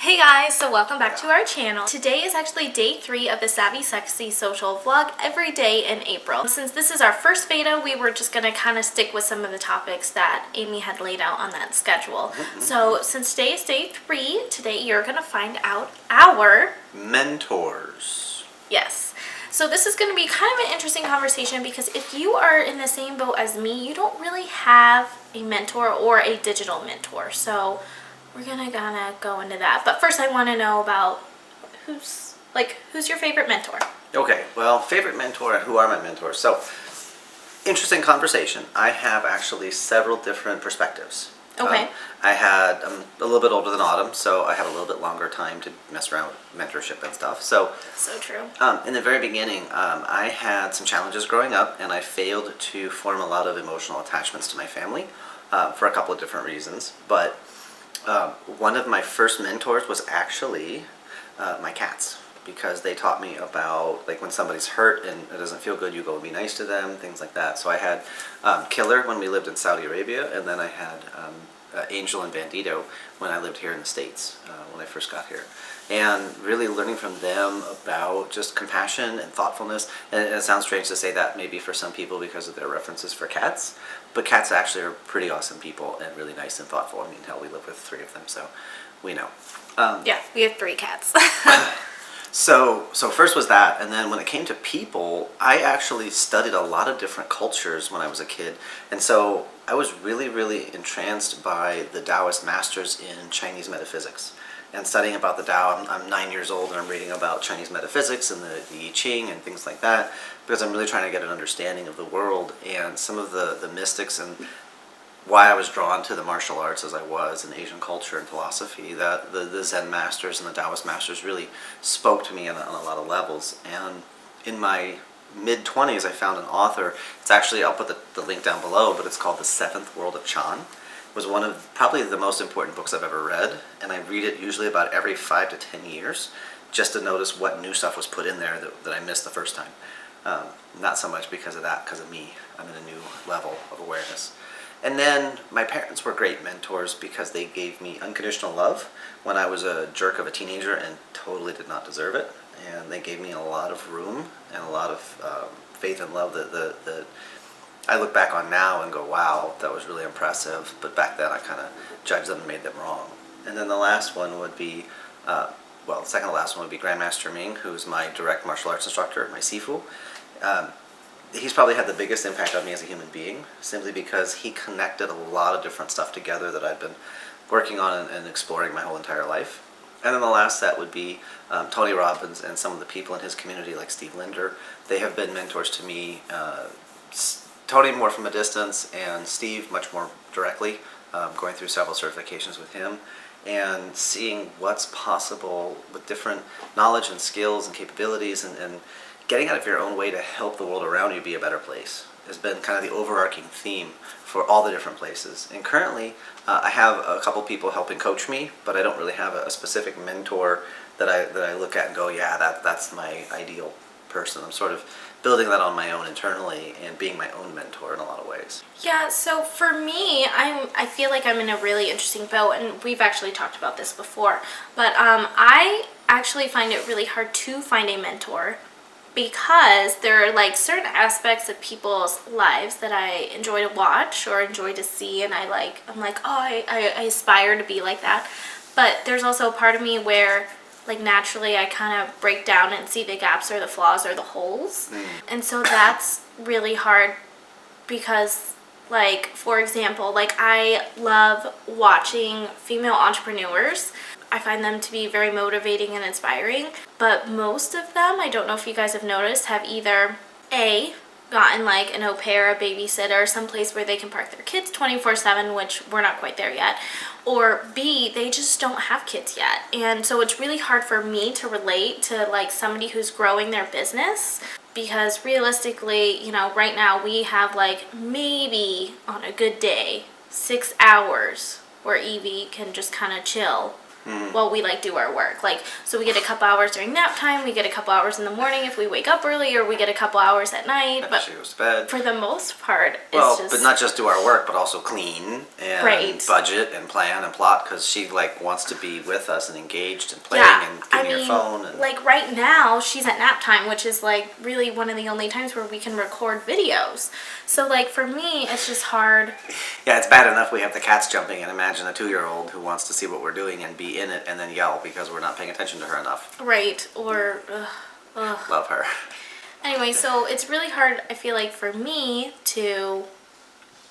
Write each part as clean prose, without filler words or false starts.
Hey guys, so welcome back to our channel. Today is actually day 3 of the Savvy Sexy Social vlog every day in April. Since this is our first VEDA, we were just going to kind of stick with some of the topics that Amy had laid out on that schedule. So since today is day 3, today you're going to find out our mentors. Yes. So this is going to be kind of an interesting conversation because if you are in the same boat as me, you don't really have a mentor or a digital mentor. So we're gonna go into that. But first I want to know about who's your favorite mentor? Okay, well, favorite mentor and who are my mentors? So, interesting conversation. I have actually several different perspectives. Okay. I'm a little bit older than Autumn, so I have a little bit longer time to mess around with mentorship and stuff. So true. In the very beginning, I had some challenges growing up, and I failed to form a lot of emotional attachments to my family for a couple of different reasons. But one of my first mentors was actually my cats, because they taught me about, like, when somebody's hurt and it doesn't feel good, you go and be nice to them, things like that. So I had Killer when we lived in Saudi Arabia, and then I had Angel and Bandito when I lived here in the States, when I first got here. And really learning from them about just compassion and thoughtfulness. And it sounds strange to say that maybe for some people because of their references for cats, but cats actually are pretty awesome people and really nice and thoughtful. I mean, hell, we live with 3 of them, so we know. Yeah, we have 3 cats. So first was that, and then when it came to people, I actually studied a lot of different cultures when I was a kid, and so I was really, really entranced by the Taoist masters in Chinese metaphysics. And studying about the Tao, I'm 9 years old and I'm reading about Chinese metaphysics and the I Ching and things like that, because I'm really trying to get an understanding of the world and some of the mystics and why I was drawn to the martial arts as I was in Asian culture and philosophy, that the Zen masters and the Taoist masters really spoke to me on a lot of levels. And in my mid-20s, I found an author. It's actually, I'll put the link down below, but it's called The Seventh World of Chan. It was one of probably the most important books I've ever read, and I read it usually about every 5 to 10 years just to notice what new stuff was put in there that I missed the first time. Not so much because of that, because of me. I'm in a new level of awareness. And then my parents were great mentors because they gave me unconditional love when I was a jerk of a teenager and totally did not deserve it. And they gave me a lot of room and a lot of faith and love that I look back on now and go, wow, that was really impressive. But back then I kind of judged them and made them wrong. And then the last one would be, the second to last one would be Grandmaster Ming, who's my direct martial arts instructor, my Sifu. He's probably had the biggest impact on me as a human being, simply because he connected a lot of different stuff together that I've been working on and exploring my whole entire life. And then the last set would be Tony Robbins and some of the people in his community, like Steve Linder. They have been mentors to me. Tony more from a distance, and Steve much more directly, going through several certifications with him, and seeing what's possible with different knowledge and skills and capabilities, and getting out of your own way to help the world around you be a better place has been kind of the overarching theme for all the different places. And currently, I have a couple people helping coach me, but I don't really have a specific mentor that I look at and go, yeah, that's my ideal person. I'm sort of building that on my own internally and being my own mentor in a lot of ways. Yeah, so for me, I feel like I'm in a really interesting boat, and we've actually talked about this before, but I actually find it really hard to find a mentor, because there are like certain aspects of people's lives that I enjoy to watch or enjoy to see, and I'm like, oh, I aspire to be like that. But there's also a part of me where, like, naturally I kind of break down and see the gaps or the flaws or the holes. And so that's really hard because, like, for example, like, I love watching female entrepreneurs. I find them to be very motivating and inspiring, but most of them, I don't know if you guys have noticed, have either A, gotten like an au pair, a babysitter, someplace where they can park their kids 24/7, which we're not quite there yet, or B, they just don't have kids yet. And so it's really hard for me to relate to like somebody who's growing their business, because realistically, you know, right now we have like maybe on a good day 6 hours where Evie can just kind of chill while we like do our work. Like, so we get a couple hours during nap time, we get a couple hours in the morning if we wake up early, or we get a couple hours at night. But she goes to bed. For the most part, well, it's just... but not just do our work, but also clean and budget and plan and plot, because she like wants to be with us and engaged and playing and giving her phone. And like right now, she's at nap time, which is like really one of the only times where we can record videos. So like for me, it's just hard. Yeah, it's bad enough we have the cats jumping, and imagine a 2-year-old who wants to see what we're doing and be in it and then yell because we're not paying attention to her enough. Right, or... Love her. Anyway, so it's really hard, I feel like, for me to,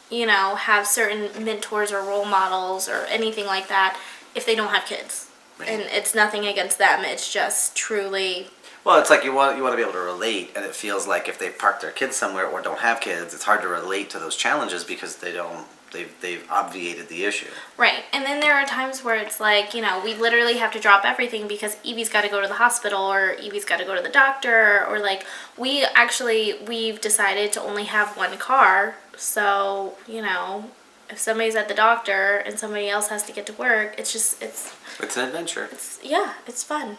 you know, have certain mentors or role models or anything like that if they don't have kids. Right. And it's nothing against them. It's just truly... Well, it's like you want to be able to relate, and it feels like if they've parked their kids somewhere or don't have kids, it's hard to relate to those challenges because they've obviated the issue. Right. And then there are times where it's like, you know, we literally have to drop everything because Evie's got to go to the hospital or Evie's got to go to the doctor, or like we've decided to only have one car. So, you know, if somebody's at the doctor and somebody else has to get to work, it's an adventure. It's fun.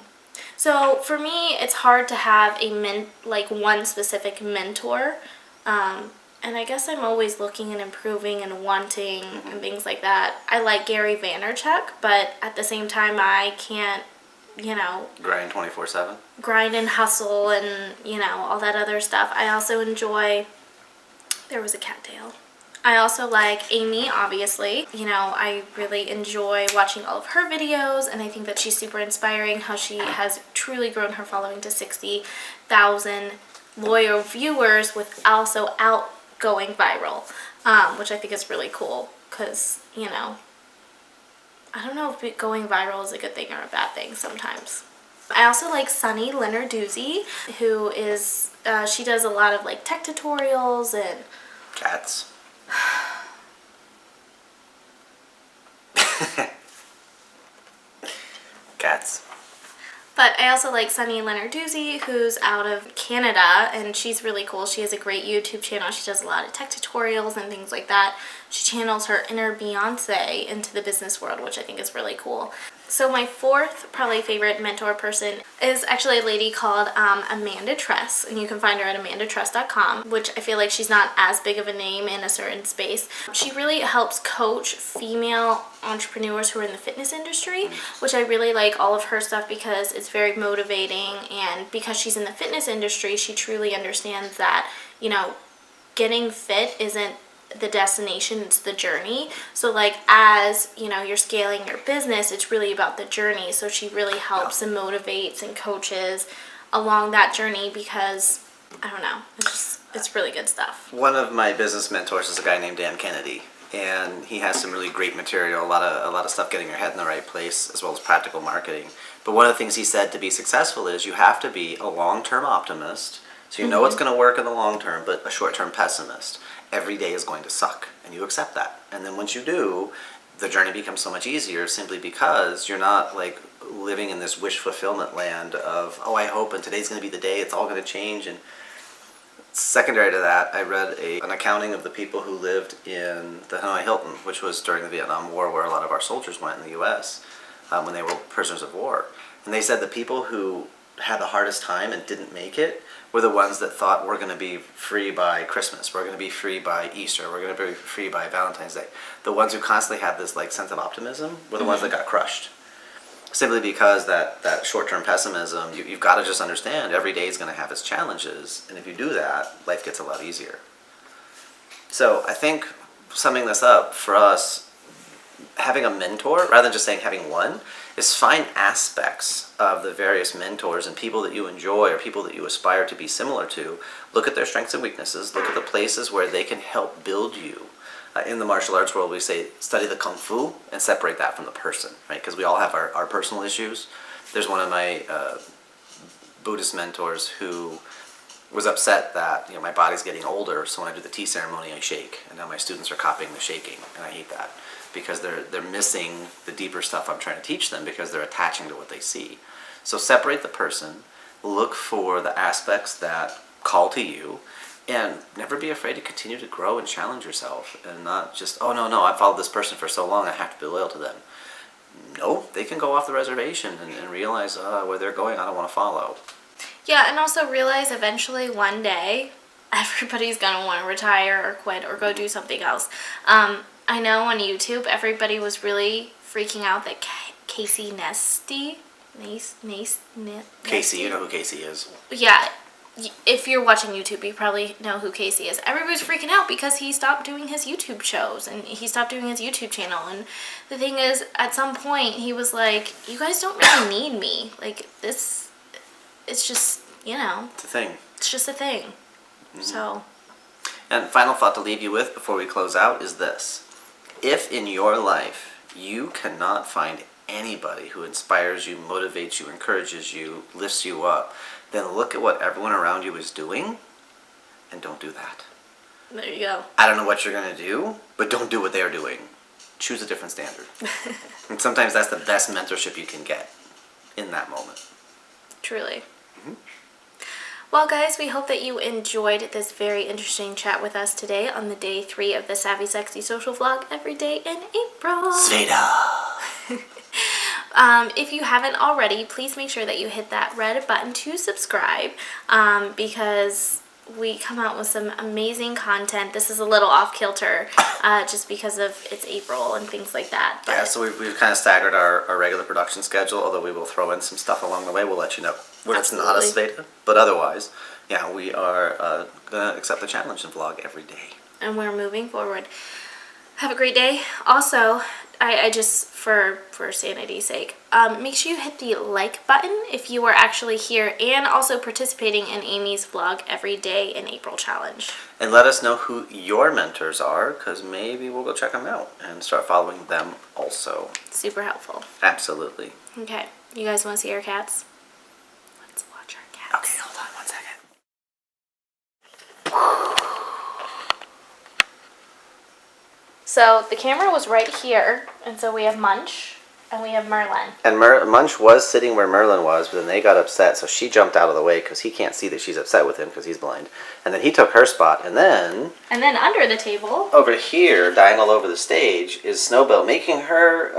So for me, it's hard to have one specific mentor. And I guess I'm always looking and improving and wanting and things like that. I like Gary Vaynerchuk, but at the same time, I can't, you know... Grind 24/7? Grind and hustle and, you know, all that other stuff. I also enjoy... There was a cattail. I also like Amy, obviously. You know, I really enjoy watching all of her videos, and I think that she's super inspiring, how she has truly grown her following to 60,000 loyal viewers with also going viral, which I think is really cool because, you know, I don't know if going viral is a good thing or a bad thing sometimes. I also like Sunny Lendarduzzi, who is, she does a lot of like tech tutorials and... Cats. Cats. But I also like Sunny Lendarduzzi, who's out of Canada, and she's really cool. She has a great YouTube channel. She does a lot of tech tutorials and things like that. She channels her inner Beyonce into the business world, which I think is really cool. So my fourth probably favorite mentor person is actually a lady called Amanda Tress, and you can find her at amandatress.com, which I feel like she's not as big of a name in a certain space. She really helps coach female entrepreneurs who are in the fitness industry, which I really like all of her stuff because it's very motivating, and because she's in the fitness industry, she truly understands that, you know, getting fit isn't the destination, it's the journey. So like, as you know, you're scaling your business, it's really about the journey. So she really helps and motivates and coaches along that journey because, I don't know, it's really good stuff. One of my business mentors is a guy named Dan Kennedy, and he has some really great material, a lot of stuff getting your head in the right place, as well as practical marketing. But one of the things he said to be successful is you have to be a long-term optimist, so you know it's going to work in the long term, but a short-term pessimist. Every day is going to suck, and you accept that. And then once you do, the journey becomes so much easier simply because you're not like living in this wish fulfillment land of, oh, I hope and today's going to be the day, it's all going to change. And secondary to that, I read an accounting of the people who lived in the Hanoi Hilton, which was during the Vietnam War, where a lot of our soldiers went in the U.S. When they were prisoners of war. And they said the people who had the hardest time and didn't make it were the ones that thought we're going to be free by Christmas, we're going to be free by Easter, we're going to be free by Valentine's Day. The ones who constantly had this like sense of optimism were the ones that got crushed. Simply because that short-term pessimism, you've got to just understand every day is going to have its challenges, and if you do that, life gets a lot easier. So I think, summing this up, for us, having a mentor, rather than just saying having one, is find aspects of the various mentors and people that you enjoy or people that you aspire to be similar to. Look at their strengths and weaknesses. Look at the places where they can help build you. In the martial arts world, we say study the kung fu and separate that from the person, right? Because we all have our personal issues. There's one of my Buddhist mentors who was upset that, you know, my body's getting older, so when I do the tea ceremony, I shake, and now my students are copying the shaking, and I hate that because they're missing the deeper stuff I'm trying to teach them because they're attaching to what they see. So separate the person, look for the aspects that call to you, and never be afraid to continue to grow and challenge yourself, and not just, oh no, I've followed this person for so long, I have to be loyal to them. no, they can go off the reservation and realize where they're going, I don't want to follow. Yeah, and also realize eventually one day everybody's gonna want to retire or quit or go do something else. I know on YouTube everybody was really freaking out that Casey Nesty, Casey, you know who Casey is. Yeah, if you're watching YouTube, you probably know who Casey is. Everybody's freaking out because he stopped doing his YouTube shows and he stopped doing his YouTube channel. And the thing is, at some point, he was like, you guys don't really need me. Like, this, it's just, you know. It's a thing. It's just a thing. Mm-hmm. So. And final thought to leave you with before we close out is this. If in your life you cannot find anybody who inspires you, motivates you, encourages you, lifts you up, then look at what everyone around you is doing and don't do that. There you go. I don't know what you're going to do, but don't do what they're doing. Choose a different standard. And sometimes that's the best mentorship you can get in that moment. Truly. Mm-hmm. Well, guys, we hope that you enjoyed this very interesting chat with us today on the day 3 of the Savvy Sexy Social Vlog every day in April. SSS If you haven't already, please make sure that you hit that red button to subscribe because we come out with some amazing content. This is a little off kilter just because of it's April and things like that. But yeah, so we've kind of staggered our regular production schedule, although we will throw in some stuff along the way. We'll let you know when it's not a SVEDA. But otherwise, yeah, we are going to accept the challenge and vlog every day. And we're moving forward. Have a great day. Also, I just, for sanity's sake, make sure you hit the like button if you are actually here and also participating in Amy's vlog every day in April challenge. And let us know who your mentors are, because maybe we'll go check them out and start following them also. Super helpful. Absolutely. Okay. You guys want to see our cats? Let's watch our cats. Okay, hold on 1 second. So the camera was right here, and so we have Munch and we have Merlin. And Munch was sitting where Merlin was, but then they got upset, so she jumped out of the way because he can't see that she's upset with him because he's blind. And then he took her spot, and then under the table, over here, dying all over the stage, is Snowbell making her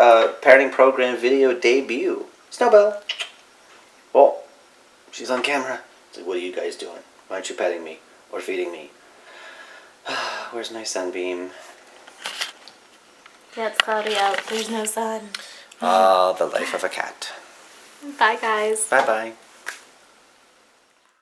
parenting program video debut. Snowbell. Well, she's on camera. So what are you guys doing? Why aren't you petting me or feeding me? Where's my sunbeam? Yeah, it's cloudy out. There's no sun. Ah, the life of a cat. Bye, guys. Bye-bye.